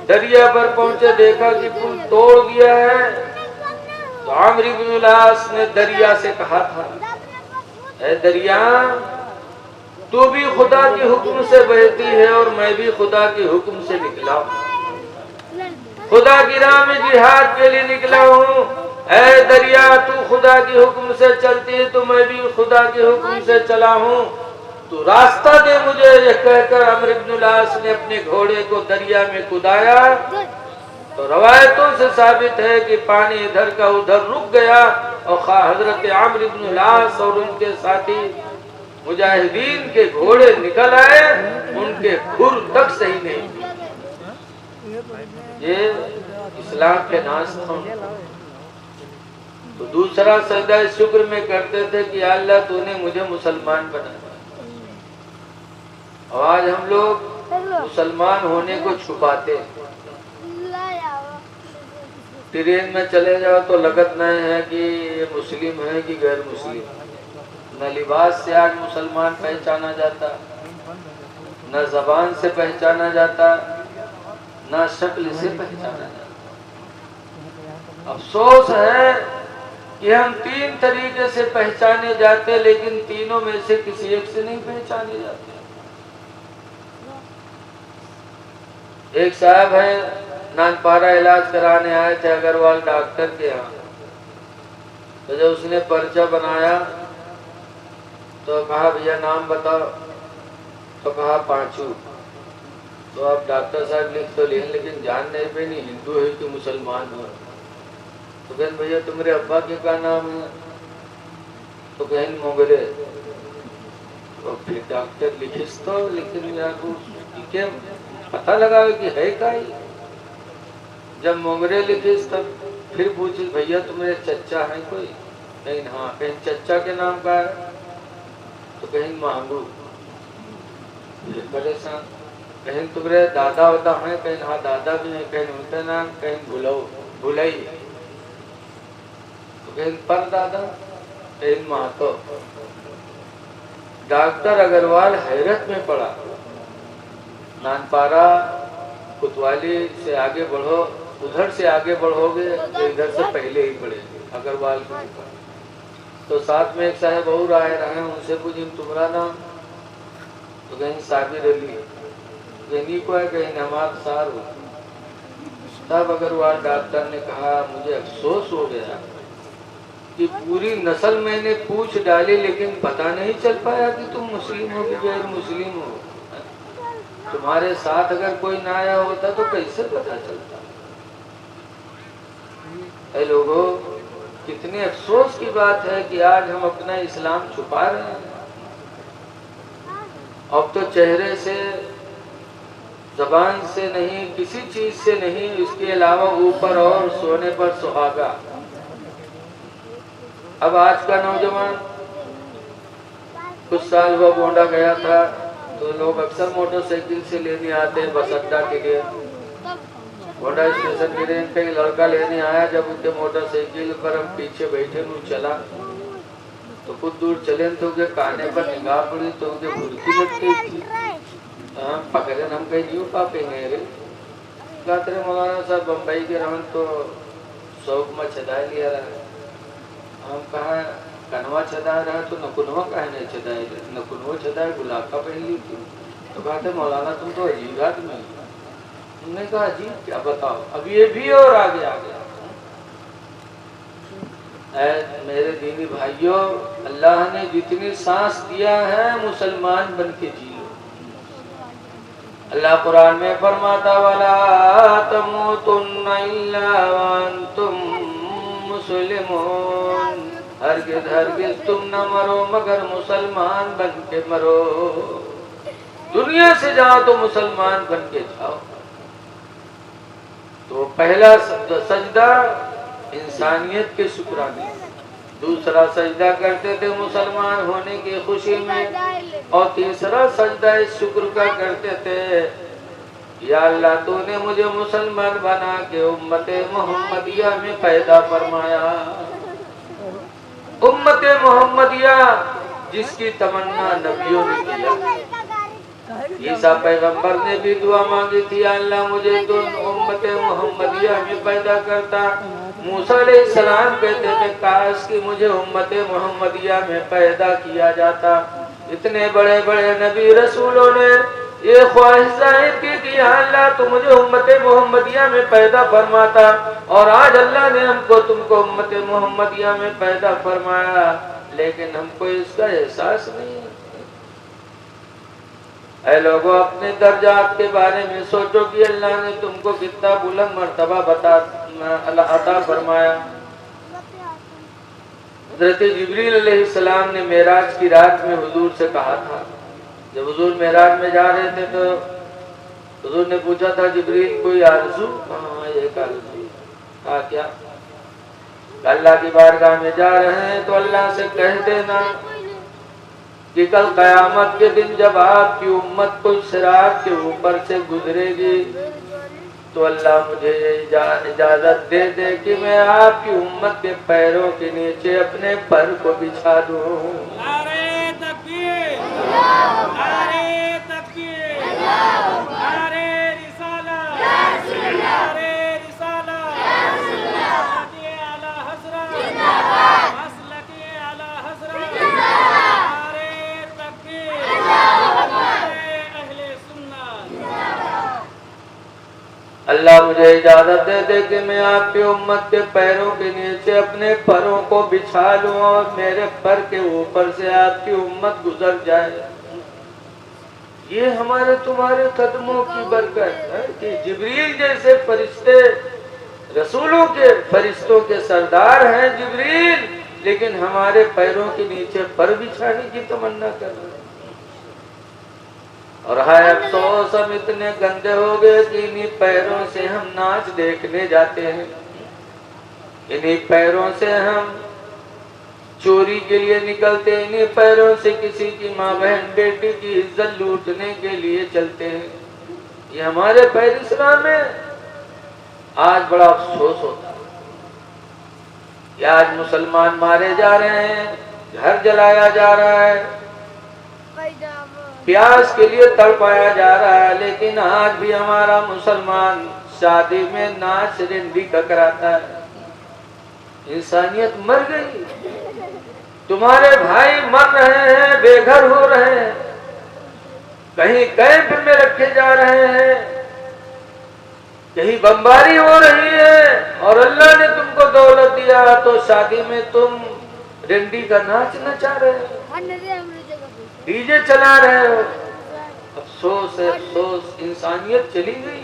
दरिया पर पहुंचे, देखा कि पुल तोड़ दिया है। तो आमिर इब्न आस ने दरिया से कहा था, ऐ दरिया, तू भी खुदा के हुक्म से बहती है और मैं भी खुदा के हुक्म से निकला हूँ, खुदा की राह में जिहाद के लिए निकला हूँ। ऐ दरिया, तू खुदा के हुक्म से चलती है तो मैं भी खुदा के हुक्म से चला हूँ, तू रास्ता दे मुझे। यह कहकर अमर इब्न आस ने अपने घोड़े को दरिया में कुदाया। तो रवायतों से साबित है कि पानी इधर का उधर रुक गया और हजरत आमिर इब्न आस और उनके साथी मुजाहिदीन के घोड़े निकल आए, उनके खुर तक सही नहीं हुए। ये इस्लाम के नाश था। तो दूसरा सजदा शुक्र में करते थे कि अल्लाह तूने मुझे मुसलमान बनाया। और आज हम लोग मुसलमान होने को छुपाते हैं। ट्रेन में चले जाओ तो लगत नहीं है कि ये मुस्लिम है कि गैर मुस्लिम। न लिबास से आज मुसलमान पहचाना जाता, न जबान से पहचाना जाता, न शक्ल से पहचाना जाता। अफसोस है कि हम 3 तरीके से पहचाने जाते, लेकिन तीनों में से किसी एक से नहीं पहचाने जाते। एक साहब है, नानपारा इलाज कराने आए थे अग्रवाल डॉक्टर के यहाँ। तो जब उसने पर्चा बनाया तो कहा भैया नाम बताओ। तो कहा पांचू। तो अब डॉक्टर साहब लिख तो लिए, लेकिन जान नहीं पे नहीं हिंदू है कि मुसलमान हो। तो कहन भैया तुम्हारे अब्बा के क्या नाम है? तो कहन मोगरे। तो फिर डॉक्टर लिखिस तो, लेकिन यार ठीक है पता लगा कि है का ही। जब मोगरे लिखिस तब फिर पूछिस भैया तुम्हारे चच्चा है कोई? कहीं हाँ। कहीं चच्चा के नाम का है? तो कहीं मांगू। परेशान। कहीं तुम्हारे दादा होता है? कहीं हाँ दादा भी है। कहीं उनका नाम? कहीं भुलई। तो कहीं पर दादा, कहीं महतो। डॉक्टर अग्रवाल हैरत में पड़ा। नानपारा कोतवाली से आगे बढ़ो, उधर से आगे बढ़ोगे तो इधर से पहले ही पड़ेगी अग्रवाल की दुकान। तो साथ में एक साहब और आए रहे, उनसे पूछी तुम्हारा नाम? तो कहीं साबिर अली। कहीं को है? कहीं नमाज सार हो। तब अग्रवाल डॉक्टर ने कहा मुझे अफसोस हो गया कि पूरी नस्ल मैंने पूछ डाली, लेकिन पता नहीं चल पाया कि तुम मुस्लिम हो कि गैर मुस्लिम हो। तुम्हारे साथ अगर कोई ना आया होता तो कैसे पता चलता? ऐ लोगों, कितने अफसोस की बात है कि आज हम अपना इस्लाम छुपा रहे हैं। अब तो चेहरे से, जबान से नहीं, किसी चीज से नहीं, इसके अलावा ऊपर और सोने पर सुहागा। अब आज का नौजवान, कुछ साल वो गोंडा गया था तो लोग अक्सर मोटरसाइकिल से लेने आते हैं बस अड्डा के लिए। गोंडा स्टेशन के लिए कई लड़का लेने आया। जब उनके मोटरसाइकिल पर हम पीछे बैठे वो चला तो कुछ दूर चले तो उनके काने पर निगाह पड़ी तो उनके भुरकी लग गई थी। पकड़े हम कहीं नहीं पापेंगे रे। कहते मौलाना साहब बम्बई के रहन तो शौक में छदा लिया रहा। हम कहा कनवा छदा रहा तो नकुनवा कहे नहीं छदाए? नकुनवा छदाए गुलाब का पहन ली थी। तो कहते मौलाना तुम तो अजीब आदमी। हमने कहा अजीब क्या बताओ? अब ये भी और आगे आ गया। मेरे दीनी भाइयों, अल्लाह ने जितनी सांस दिया है मुसलमान बन के जी लो। अल्लाह कुरान में फरमाता वला तमूतुन्ना इल्ला व अंतुम मुस्लिमून। हरगिज़ तुम न मरो मगर मुसलमान बन के मरो। दुनिया से जाओ तो मुसलमान बन के जाओ। तो पहला सजदा इंसानियत के शुक्राने, दूसरा सजदा करते थे मुसलमान होने की खुशी में, और तीसरा सजदा इस शुक्र का करते थे या अल्लाह तूने मुझे मुसलमान बना के उम्मते मोहम्मदिया में पैदा फरमाया। उम्मते मोहम्मदिया जिसकी तमन्ना नबियों ने किया। ईसा पैगंबर ने भी दुआ मांगी थी, अल्लाह मुझे तो उम्मत मोहम्मदिया में पैदा करता। मूसा अलैहिस्सलाम कहते थे काश कि मुझे उम्मत मोहम्मदिया में पैदा किया जाता। इतने बड़े बड़े नबी रसूलों ने ये ख्वाहिश जाहिर की कि अल्लाह तो मुझे उम्मत मोहम्मदिया में पैदा फरमाता, और आज अल्लाह ने हमको तुमको उम्मत मोहम्मदिया में पैदा फरमाया, लेकिन हमको इसका एहसास नहीं है। ऐ लोगों, अपने दर्जात के बारे में सोचो कि अल्लाह ने तुमको कितना बुलंद मर्तबा अता फरमाया। हज़रत जिब्रील अलैहिस्सलाम ने मेराज की रात में हुजूर से कहा था, जब हुजूर मेराज में जा रहे थे तो हुजूर ने पूछा था, जिब्रील कोई आरज़ू? हाँ, एक आरज़ू। कहा क्या? अल्लाह की बारगाह में जा रहे हैं तो अल्लाह से कह देना कि कल कयामत के दिन जब आपकी उम्मत को सिरात के ऊपर से गुजरेगी तो अल्लाह मुझे इजाजत दे दे कि मैं आपकी उम्मत के पैरों के नीचे अपने पर को बिछा दूं। नारे तकबीर, नारे तकबीर, नारे रिसालत, नारे रिसालत, मसलकी आला हज़रत, मसलकी आला हज़रत, नारे तकबीर, नारे अहले सुन्नत। अल्लाह मुझे इजाजत दे दे कि मैं आपकी उम्मत के पैरों के नीचे अपने परों को बिछा लूं और मेरे पर के ऊपर से आपकी उम्मत गुजर जाए। ये हमारे तुम्हारे कदमों की बरकत है कि जिब्रील जैसे फरिश्ते, रसूलों के फरिश्तों के सरदार हैं जिब्रील, लेकिन हमारे पैरों के नीचे पर बिछाने की तमन्ना कर रहे हैं। और हाय अफसोस, हम इतने गंदे हो गए कि इन्हीं पैरों से हम नाच देखने जाते हैं, इन्हीं पैरों से हम चोरी के लिए निकलते हैं, इन्हीं पैरों से किसी की माँ बहन बेटी की इज्जत लूटने के लिए चलते हैं। ये हमारे पैर इस्लाम में आज बड़ा अफसोस होता है कि आज मुसलमान मारे जा रहे हैं, घर जलाया जा रहा है, प्यास के लिए तड़पाया जा रहा है, लेकिन आज भी हमारा मुसलमान शादी में नाच रिंडी का कराता है। इंसानियत मर गई। तुम्हारे भाई मर रहे हैं, बेघर हो रहे हैं, कहीं कैंप में रखे जा रहे हैं, कहीं बमबारी हो रही है, और अल्लाह ने तुमको दौलत दिया तो शादी में तुम रिंडी का नाच नचा रहे हो, डीजे चला रहे हो। अफसोस है, अफसोस, इंसानियत चली गई।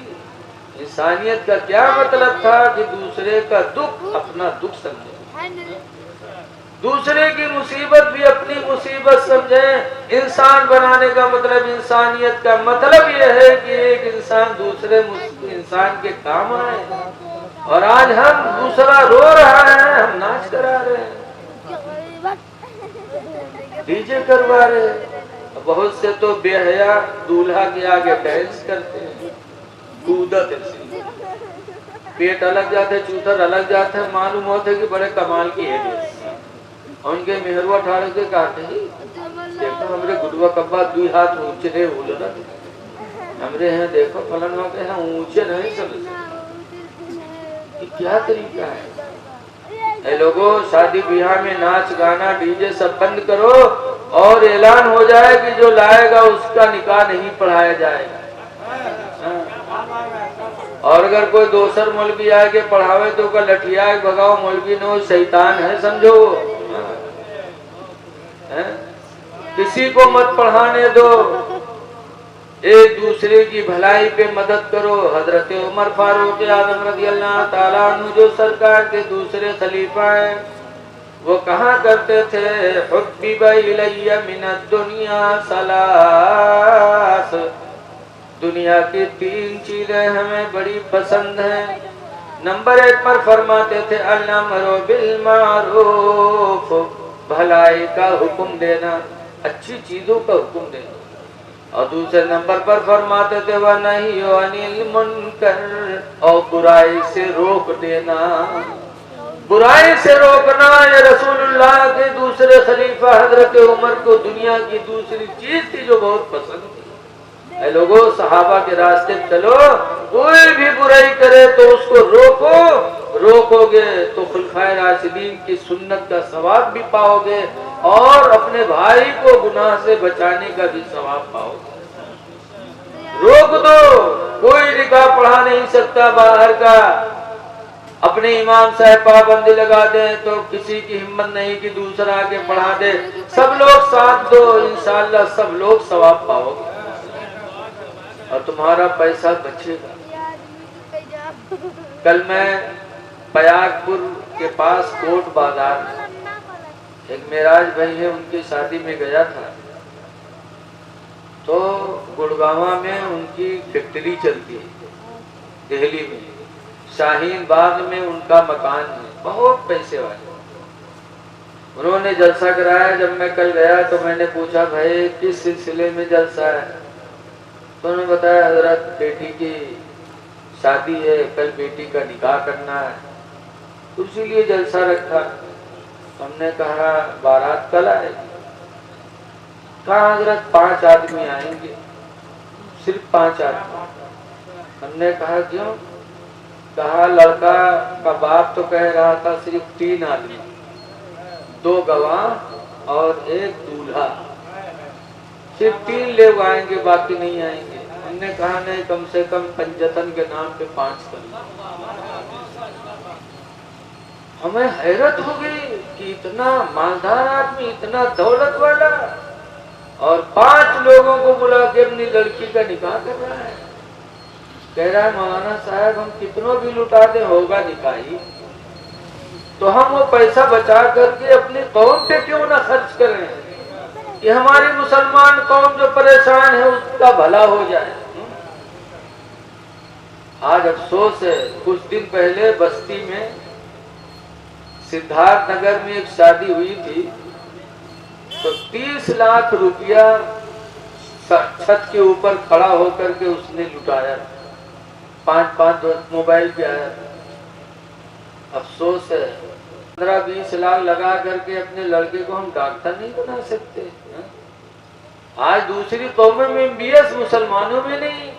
इंसानियत का क्या मतलब था कि दूसरे का दुख अपना दुख समझे, दूसरे की मुसीबत भी अपनी मुसीबत समझे। इंसान बनाने का मतलब, इंसानियत का मतलब यह है कि एक इंसान दूसरे इंसान के काम आए। और आज हम दूसरा रो रहा है, हम नाच करा रहे हैं, डीजे करवा रहे हैं। बहुत से तो बेहया दूल्हा के आगे डांस करते हैं, कूदत है, पेट अलग जाते, चूतर अलग जाते हैं, मालूम होता है कि बड़े कमाल की है। उनके मेहरवा ठाड़ के कहते हैं, देखो हमरे गुडवा कब्बा 2 हाथ ऊंचे नहीं बोल रहा, हमरे हैं देखो फलन के यहाँ ऊंचे नहीं समझ। क्या तरीका है? ऐ लोगों, शादी ब्याह में नाच गाना डीजे सब बंद करो और ऐलान हो जाए कि जो लाएगा उसका निकाह नहीं पढ़ाया जाएगा। और अगर कोई दोसर मौलवी आके पढ़ावे तो का लठिया भगाओ, मौलवी ने शैतान है समझो। किसी को मत पढ़ाने दो, एक दूसरे की भलाई पे मदद करो। हजरत उमर फारूक आजम रज़ियल्लाहु ताला अन्हु जो सरकार के दूसरे खलीफा हैं, वो कहा करते थे, हुब्बिबा इलैया मिनद दुनिया सलास, दुनिया की 3 चीजें हमें बड़ी पसंद हैं। नंबर 1 पर फरमाते थे, अल-अम्रु बिल मारूफ, भलाई का हुक्म देना, अच्छी चीजों का हुक्म देना। और दूसरे नंबर पर फरमाते थे, वह नहीं अनिल मुनकर, और बुराई से रोक देना। बुराई से रोकना ये रसूलुल्लाह के दूसरे खलीफा हजरत उमर को दुनिया की दूसरी चीज थी जो बहुत पसंद थी। ऐ लोगों, सहाबा के रास्ते पे चलो, कोई भी बुराई करे तो उसको रोको, रोकोगे तो खुलफाए राशिदीन की सुन्नत का सवाब भी पाओगे और अपने भाई को गुनाह से बचाने का भी सवाब पाओगे। रोक दो, कोई निकाह पढ़ा नहीं सकता बाहर का। अपने इमाम साहब पाबंदी लगा दे तो किसी की हिम्मत नहीं कि दूसरा आके पढ़ा दे। सब लोग साथ दो, इंशाअल्लाह सब लोग सवाब पाओगे और तुम्हारा पैसा बचेगा। कल मैं बयागपुर के पास कोट बाजार में एक मेराज भाई है, उनकी शादी में गया था। तो गुड़गावा में उनकी फैक्ट्री चलती है, दिल्ली में शाहीन बाग में उनका मकान है, बहुत पैसे वाले। उन्होंने जलसा कराया। जब मैं कल गया तो मैंने पूछा, भाई किस सिलसिले में जलसा है? तो उन्होंने बताया, हजरत बेटी की शादी है, कल बेटी का निकाह करना है, तो इसीलिए जलसा रखा। हमने कहा बारात कल आएगी? कहा हजरत 5 आदमी आएंगे, सिर्फ 5 आदमी। हमने कहा क्यों? कहा लड़का का बाप तो कह रहा था सिर्फ 3 आदमी, 2 गवाह और 1 दूल्हा, सिर्फ 3 लोग आएंगे, बाकी नहीं आएंगे। हमने कहा नहीं, कम से कम पंजतन के नाम पे 5 कर। हमें हैरत हो गई कि इतना मालदार आदमी, इतना दौलत वाला, और 5 लोगों को बुला के अपनी लड़की का निकाह कर रहा है। कह रहा है मौलाना साहब, हम कितनों भी लुटा दे होगा निकाह ही, तो हम वो पैसा बचा करके अपनी कौम पे क्यों ना खर्च करें कि हमारी मुसलमान कौम जो परेशान है उसका भला हो जाए। आज अफसोस है, कुछ दिन पहले बस्ती में सिद्धार्थ नगर में एक शादी हुई थी, तो 30 लाख रुपया छत के ऊपर खड़ा होकर के उसने लुटाया। 5-5 मोबाइल पे आया। अफसोस है, 15-20 लाख लगा करके अपने लड़के को हम डॉक्टर नहीं बना सकते हैं? आज दूसरी कौमों में MBS, मुसलमानों में नहीं।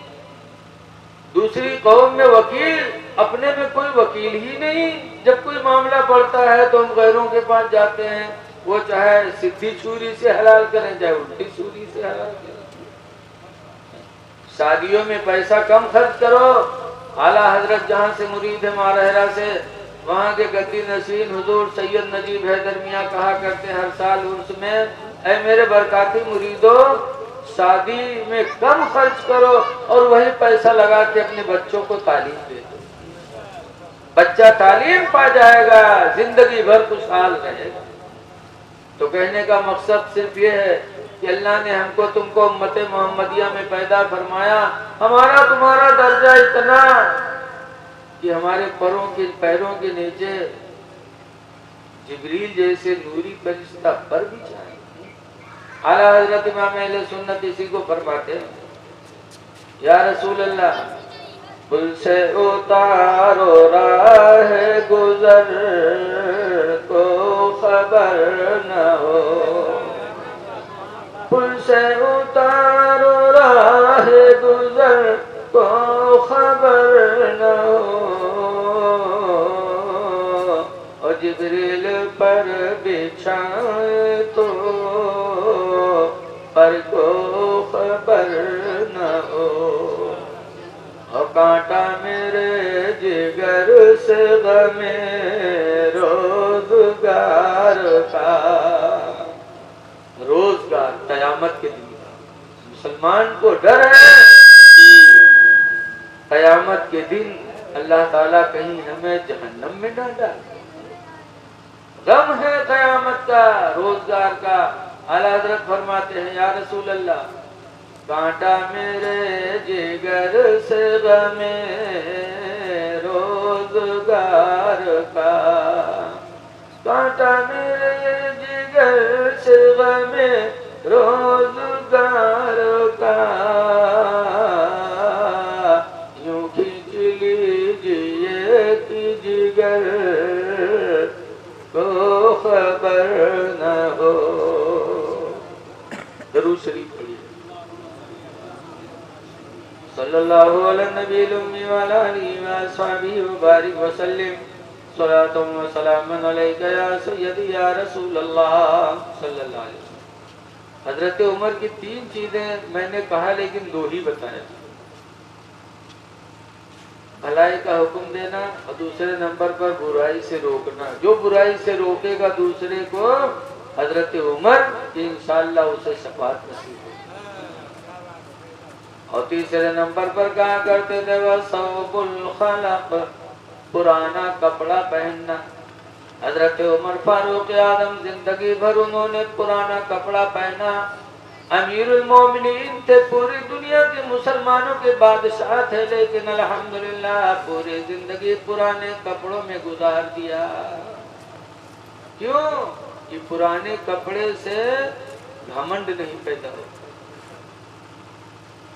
दूसरी कौम में वकील, अपने में कोई वकील ही नहीं। जब कोई मामला पड़ता है तो हम गैरों के पास जाते हैं, वो चाहे सीधी छुरी से हलाल करें चाहे उल्टी छुरी से हलाल करें। शादियों में पैसा कम खर्च करो। आला हजरत जहाँ से मुरीद है मारहरा से, वहाँ के गद्दी नशीन हुजूर सैयद नजीब हैदर मियाँ कहा करते हर साल उर्स में, ऐ मेरे बरकाती मुरीदों, शादी में कम खर्च करो और वही पैसा लगा के अपने बच्चों को तालीम दे दो। बच्चा तालीम पा जाएगा, जिंदगी भर खुशहाल रहेगा। तो कहने का मकसद सिर्फ ये है कि अल्लाह ने हमको तुमको उम्मत मोहम्मदिया में पैदा फरमाया। हमारा तुम्हारा दर्जा इतना कि हमारे पैरों के नीचे जिब्रील जैसे नूरी फरिश्ता पर भी जाए। आला हजरत इमाम अहले सुन्नत इसी को फरमाते हैं, या रसूल अल्लाह, पुल से उतारो राह गुजर को खबर न हो, पुल से उतारो राह गुजर को खबर न हो, और जिब्रील पर बिछाए तो पर को खबर न हो, और कांटा मेरे जिगर से गमे रोजगार का। रोजगार कयामत के दिन का मुसलमान को डर है कि कयामत के दिन अल्लाह ताला कहीं हमें जहन्नम में न डाले। गम है कयामत का, रोजगार का। आला हज़रत फरमाते हैं, या रसूल अल्लाह, कांटा मेरे जिगर से गमे रोजगार का, कांटा मेरे जिगर से गमे रोजगार का, यूं खींच लीजिए कि जिगर को खबर न हो। दरूद शरीफ पढ़िए। सल्लल्लाहु अलैहि नबील उम्मी व अला आलिहि व अस्हाबिहि व बारिक व सल्लिम सलातुम व सलामन अलैका या सय्यदी या रसूल अल्लाह सल्लल्लाहु अलैहि वसल्लम। हजरत उमर की 3 चीजें मैंने कहा लेकिन 2 ही बताया। भलाई का हुक्म देना और दूसरे नंबर पर बुराई से रोकना। जो बुराई से रोकेगा दूसरे को, हजरत उमर, इंशाअल्लाह उसे शफाअत नसीब होगी। और तीसरे नंबर पर कहा करते थे वह सौबुल खलक, पुराना कपड़ा पहनना। हजरत उमर फारूक आजम जिंदगी भर उन्होंने पुराना कपड़ा पहना। अमीरुल मोमिनीन थे, पूरी दुनिया के मुसलमानों के बादशाह थे, लेकिन अल्हम्दुलिल्लाह पूरी जिंदगी पुराने कपड़ों में गुजार दिया। क्यों? कि पुराने कपड़े से घमंड नहीं पैदा होता,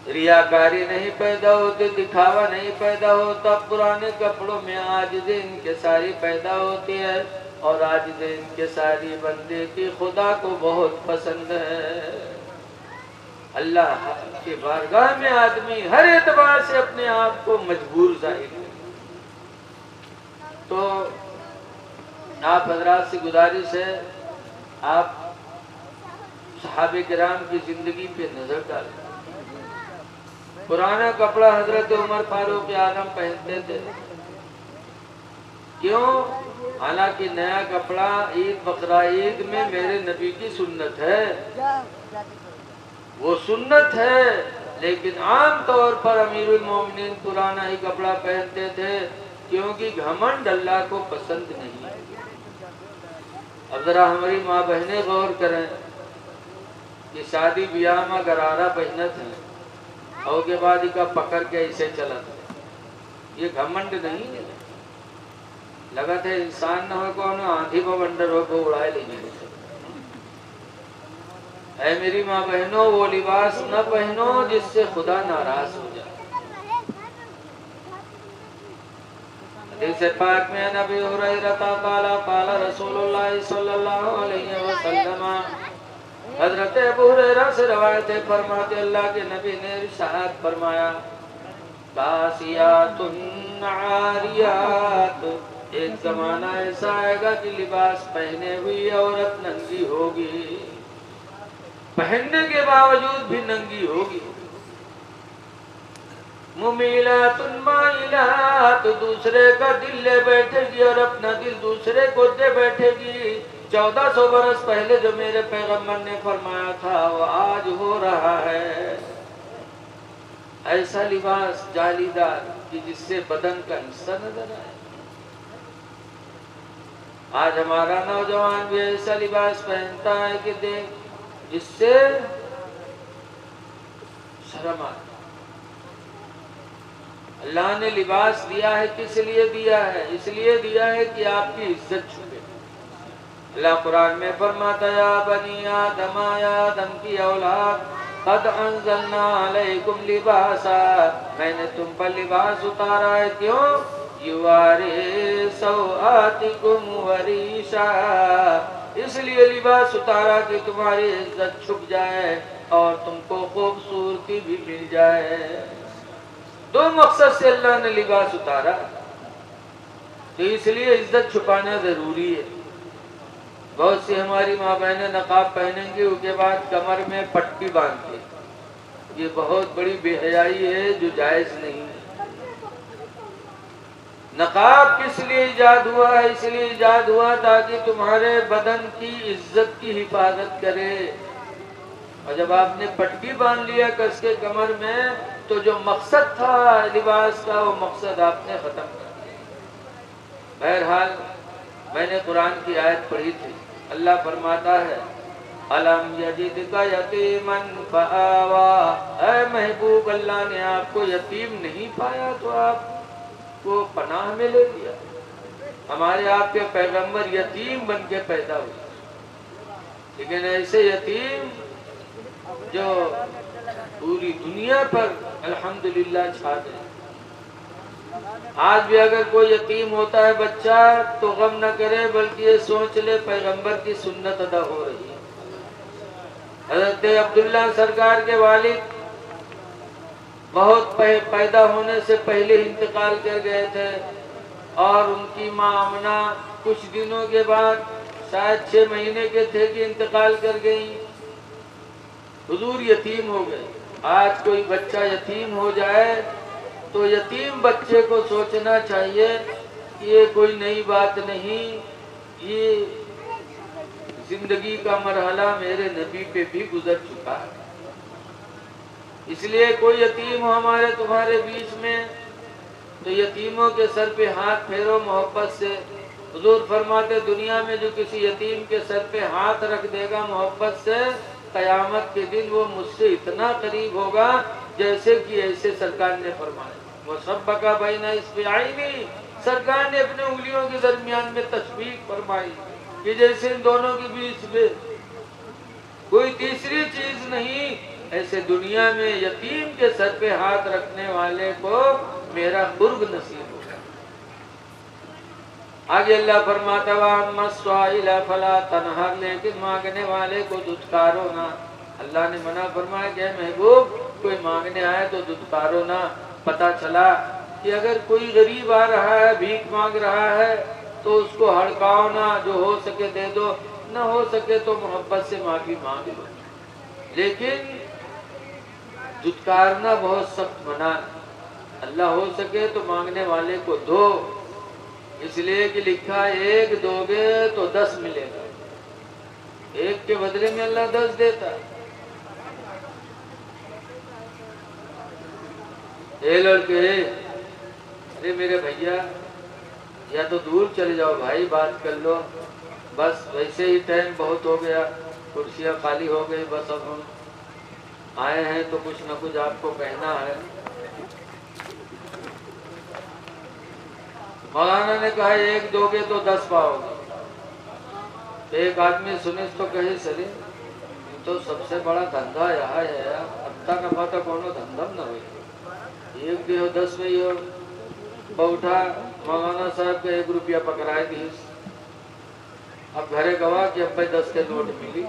रियाकारी नहीं पैदा होती, दिखावा नहीं पैदा होता। पुराने कपड़ों में आजिज़े इंकिसारी पैदा होती है, और आजिज़े इंकिसारी बंदे की खुदा को बहुत पसंद है। अल्लाह के बारगाह में आदमी हर एतबार से अपने आप को मजबूर जाहिर है। तो आप हजरात से गुजारिश है, आप सहाबे किराम की जिंदगी पे नजर डालें। पुराना कपड़ा हजरत उमर फारूक आजम पहनते थे। क्यों? हालांकि नया कपड़ा ईद बकरा ईद में मेरे नबी की सुन्नत है, वो सुन्नत है, लेकिन आम तौर पर अमीरुल मोमिनीन पुराना ही कपड़ा पहनते थे, क्योंकि घमंड अल्लाह को पसंद नहीं है। अब जरा हमारी माँ बहनें गौर करें कि शादी ब्याह में गरारा पहनत है और के बाद इका पकड़ के ऐसे चला था, ये घमंड नहीं है। लगा थे इंसान न हो कौन आंधी को बंडर हो को उड़ाए ले जाए। ऐ मेरी माँ बहनों, वो लिबास न पहनो जिससे खुदा नाराज हो जाए। हदीस पाक में नबी हुरैरा काला काला रसूलुल्लाह सल्लल्लाहु अलैहि वसल्लम, हजरत अबू हुरैरा से रवायत है, फरमाते अल्लाह के नबी ने इरशाद फरमाया, कासियातुन आरियात, एक जमाना ऐसा आएगा कि लिबास पहने हुई औरत नंगी होगी, पहनने के बावजूद भी नंगी होगी। मुमीलातुन माइलात, दूसरे का दिल ले बैठेगी और अपना दिल दूसरे को दे बैठेगी। 1400 बरस पहले जो मेरे पैगंबर ने फरमाया था वो आज हो रहा है। ऐसा लिबास जालीदार कि जिससे बदन का हिस्सा नजर आए। आज हमारा नौजवान भी ऐसा लिबास पहनता है कि देख जिससे शर्म आए। अल्लाह ने लिबास दिया है, किस लिए दिया है? इसलिए दिया है कि आपकी इज्जत छुपे। अल्लाह कुरान में फरमाता है, या बनी आदम, या आदम की औलाद, कद अंज़लना अलैकुम लिबासा, मैंने तुम पर लिबास उतारा है। क्यों? युवारे सौआतिकुम वरीशा, इसलिए लिबास उतारा कि तुम्हारी इज्जत छुप जाए और तुमको खूबसूरती भी मिल जाए। 2 मकसद से अल्लाह ने लिबास उतारा, तो इसलिए इज्जत छुपाना जरूरी है। बहुत सी हमारी माँ बहनें नकाब पहनेंगी, उसके बाद कमर में पट्टी बांधती, ये बहुत बड़ी बेहयाई है जो जायज नहीं है। नकाब किस लिए इजाद हुआ है? इसलिए इजाद हुआ ताकि तुम्हारे बदन की इज्जत की हिफाजत करे। और जब आपने पट्टी बांध लिया कस के कमर में, तो जो मकसद था लिबास का वो मकसद आपने खत्म कर दिया। बहरहाल मैंने कुरान की आयत पढ़ी थी, अल्लाह फरमाता है, अलम यजिदका यतीमन फआवा, ऐ महबूब अल्लाह ने आपको यतीम नहीं पाया तो आपको पनाह में ले लिया। हमारे आपके पैगंबर यतीम बन के पैदा हुए, लेकिन ऐसे यतीम जो पूरी दुनिया पर अल्हम्दुलिल्लाह छा गए। आज भी अगर कोई यतीम होता है बच्चा तो गम न करे, बल्कि ये सोच ले पैगंबर की सुन्नत अदा हो रही है। हज़रत अब्दुल्ला सरकार के वालिद बहुत पैदा होने से पहले इंतकाल कर गए थे और उनकी माँ आमना कुछ दिनों के बाद शायद 6 महीने के थे कि इंतकाल कर गई। हुजूर यतीम हो गए। आज कोई बच्चा यतीम हो जाए तो यतीम बच्चे को सोचना चाहिए कि ये कोई नई बात नहीं, ये जिंदगी का मरहला मेरे नबी पे भी गुजर चुका है। इसलिए कोई यतीम हो हमारे तुम्हारे बीच में तो यतीमों के सर पे हाथ फेरो मोहब्बत से। हुजूर फरमाते दुनिया में जो किसी यतीम के सर पे हाथ रख देगा मोहब्बत से, कयामत के दिन वो मुझसे इतना करीब होगा जैसे कि ऐसे सरकार ने फरमाया। वो सब बका भाई ना इस पे आई नहीं, सरकार ने अपने उंगलियों के दरमियान में तस्बीह फरमाई कि जैसे इन दोनों के बीच में कोई तीसरी चीज नहीं, ऐसे दुनिया में यतीम के सर पे हाथ रखने वाले को मेरा कुर्ब नसीब होगा। आगे अल्लाह फरमाता है फला तनहर, लेकिन मांगने वाले को दुत्कारो ना। अल्लाह ने मना फरमाया कि महबूब कोई मांगने आए तो दुत्कारो ना। पता चला कि अगर कोई गरीब आ रहा है, भीख मांग रहा है तो उसको हड़काओ ना, जो हो सके दे दो, न हो सके तो मोहब्बत से माफी मांग लो। लेकिन दुत्कारना बहुत सख्त मना। अल्लाह हो सके तो मांगने वाले को दो, इसलिए कि लिखा एक दोगे तो 10 मिलेगा, एक के बदले में अल्लाह 10 देता। ए लड़के, अरे मेरे भैया या तो दूर चले जाओ भाई, बात कर लो, बस वैसे ही टाइम बहुत हो गया, कुर्सियां खाली हो गई, बस अब हम आए हैं तो कुछ न कुछ आपको कहना है। मौलाना ने कहा एक दोगे तो 10 पाओगे। एक आदमी सुने तो कहे चले तो सबसे बड़ा धंधा यहाँ है, अत्ता नफा तो कोनो धंधा न हो, एक दे 10 में हो। उठा मौलाना साहब का 1 रुपया पकड़ाए दी। अब घरे गवा कि अब भाई 10 के नोट मिली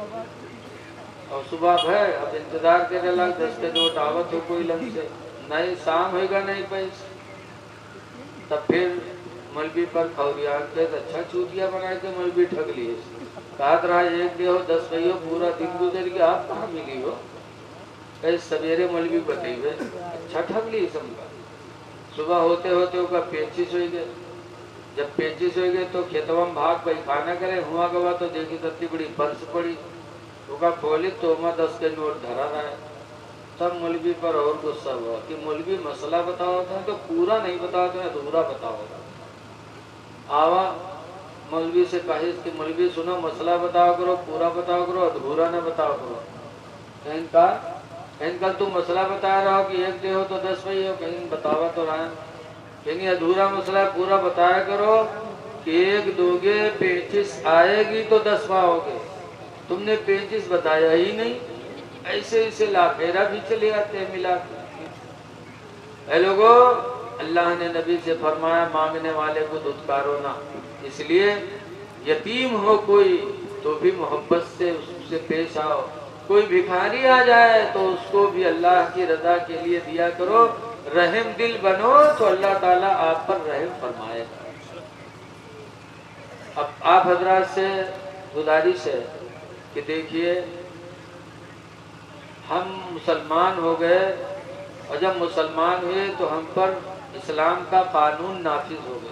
और सुबह है अब इंतजार करने लग 10 के नोट आवत हो कोई लंग से नहीं, शाम होगा नहीं पैसे। तब फिर मलबी पर खौरिया के अच्छा चूतिया बना के मलबी ठग लिए। कहा रहा एक दे हो 10 भैया, पूरा दिन गुजर गया, आप कहाँ मिली हो? कई सवेरे मलबी बताइए, अच्छा ठग ली समझा। सुबह होते होते होगा 25 हो गए। जब 25 हो गए तो खेतवा में भाग भाई खाना करे हुआ गवा तो देखी तत्ती बड़ी पर्स पड़ी, होगा खोली तो मैं 10 के नोट धरा रहा है। तब मौलवी पर और गुस्सा हुआ कि मौलवी मसला बताओ था तो पूरा नहीं बताओ तो अधूरा बताओ। आवा मौलवी से कहे कि मौलवी सुनो, मसला बताओ करो, पूरा बताओ करो, अधूरा न बताओ करो। कहीं कल तुम मसला बता रहा हो कि एक दे हो तो 10 भाई हो, कहीं बतावा तो रहा है, कहीं अधूरा मसला पूरा बताया करो कि एक दोगे 35 आएगी तो 10 पाओगे, तुमने 35 बताया ही नहीं। ऐसे ऐसे लाफेरा भी चले आते हैं मिला। लोगों, अल्लाह ने नबी से फरमाया मांगने वाले को दुत्कारो ना। इसलिए यतीम हो कोई तो भी मोहब्बत से उससे पेश आओ। कोई भिखारी आ जाए तो उसको भी अल्लाह की रजा के लिए दिया करो। रहम दिल बनो तो अल्लाह ताला आप पर रहम फरमाएगा। अब आप हजरात से गुजारिश है कि देखिए, हम मुसलमान हो गए और जब मुसलमान हुए तो हम पर इस्लाम का कानून नाफिज हो गया।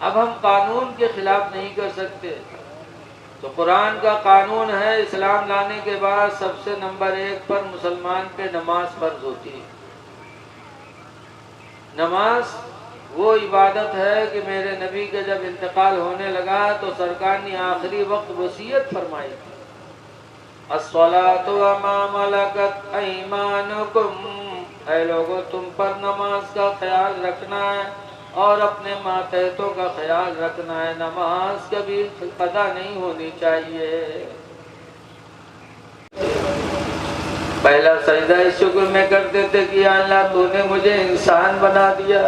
अब हम कानून के खिलाफ नहीं कर सकते। तो कुरान का कानून है, इस्लाम लाने के बाद सबसे नंबर 1 पर मुसलमान पे नमाज फर्ज होती है। नमाज वो इबादत है कि मेरे नबी के जब इंतकाल होने लगा तो सरकार ने आखिरी वक्त वसीयत फरमाई, अस्सलातु व मा मलकत ऐमानुकुम, ऐ लोगों तुम पर नमाज का ख्याल रखना है और अपने मातहतों का ख्याल रखना है। नमाज कभी कदा नहीं होनी चाहिए। पहला सजदा इस शुक्र में करते थे कि अल्लाह तूने मुझे इंसान बना दिया,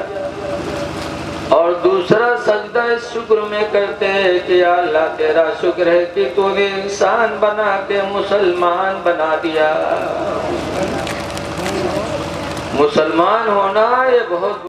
और दूसरा सजदा इस शुक्र में करते हैं कि अल्लाह तेरा शुक्र है कि तूने इंसान बना के मुसलमान बना दिया। मुसलमान होना ये बहुत